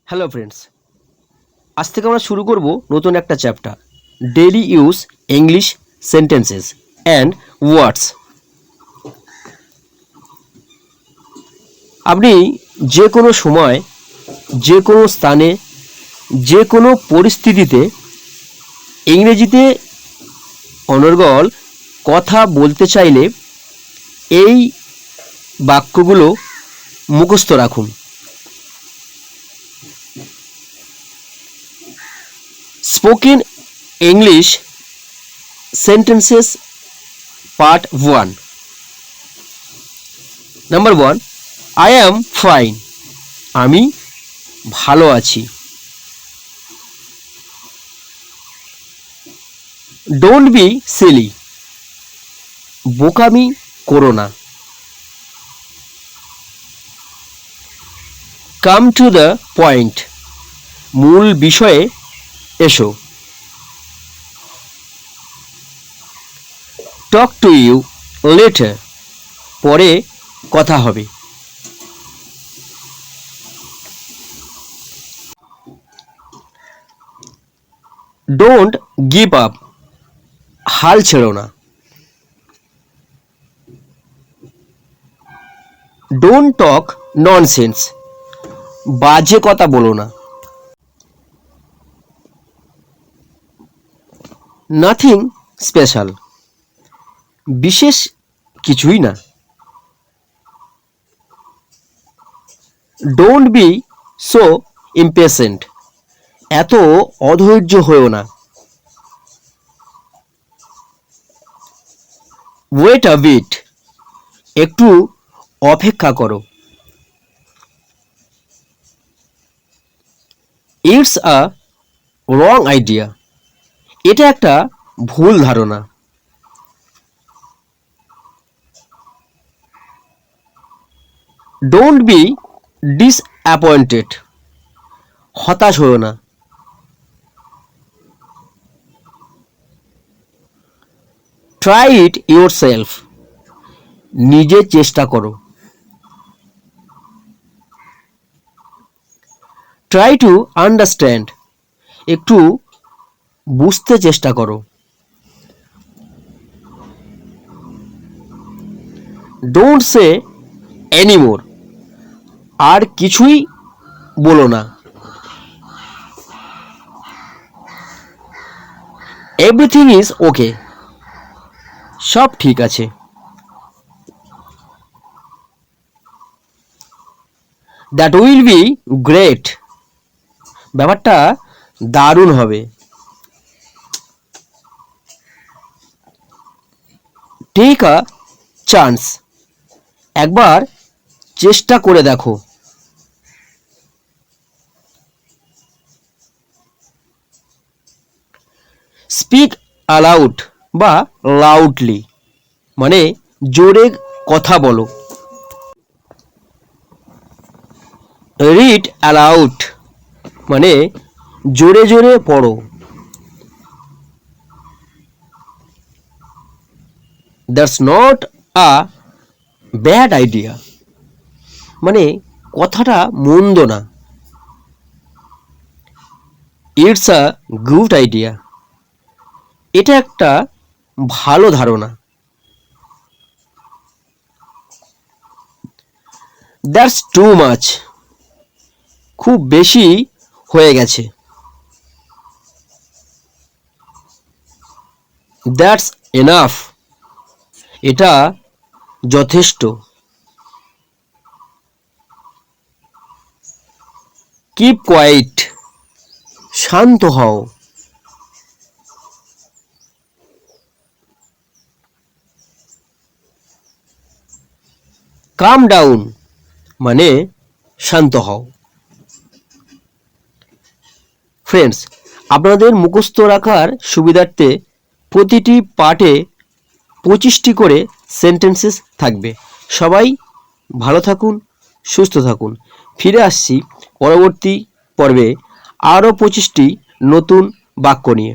Hello friends, আজ থেকে আমরা শুরু করব নতুন একটা chapter, daily use English sentences and words. আপনি যে কোনো সময়, যে কোনো স্থানে, যে কোনো পরিস্থিতিতে ইংরেজিতে অনর্গল কথা বলতে চাইলে এই বাক্যগুলো মুখস্থ রাখুন। Spoken English sentences part 1. Number 1, I am fine. আমি ভালো আছি। Don't be silly. বোকামি করো না। Come to the point. মূল বিষয়ে এসো। টক টু ইউ লেটার, পরে কথা হবে। ডোন্ট গিভ আপ, হাল ছেড়ো না। ডোন্ট টক ননসেন্স, বাজে কথা বলো না। নাথিং স্পেশাল, বিশেষ কিছুই না। ডোন্ট বি সো ইম্পেশেন্ট, এত অধৈর্য হয়েও না। ওয়েট আ বিট, একটু অপেক্ষা করো। ইটস আ রং আইডিয়া, এটা একটা ভুল ধারণা। ডোন্ট বি ডিসঅ্যাপয়েন্টেড, হতাশ হও না। ট্রাই ইট ইয়োরসেলফ, নিজে চেষ্টা করো। ট্রাই টু আন্ডারস্ট্যান্ড, একটু বুঝতে চেষ্টা করো। ডোন্ট সে এনিমোর, আর কিছুই বলো না। এভরিথিং ইজ ওকে, সব ঠিক আছে। দ্যাট উইল বি গ্রেট, ব্যাপারটা দারুণ হবে। টেক আ চান্স, একবার চেষ্টা করে দেখো। স্পিক অ্যালাউড বা লাউডলি, মানে জোরে কথা বলো। রিড অ্যালাউড, মানে জোরে জোরে পড়ো। That's not a bad idea, মানে কথাটা মন্দ না। ইটস আ গুড আইডিয়া, এটা একটা ভালো ধারণা। দ্যাটস টু মাচ, খুব বেশি হয়ে গেছে। দ্যাটস এনাফ, এটা যথেষ্ট। কিপ কোয়াইট, শান্ত হও। কাম ডাউন, মানে শান্ত হও। ফ্রেন্ডস, আপনাদের মুখস্থ রাখার সুবিধার্থে প্রতিটি পার্টে 25টি করে সেন্টেন্সেস থাকবে। সবাই ভালো থাকুন, সুস্থ থাকুন। ফিরে আসছি পরবর্তী পর্বে আরও 25টি নতুন বাক্য নিয়ে।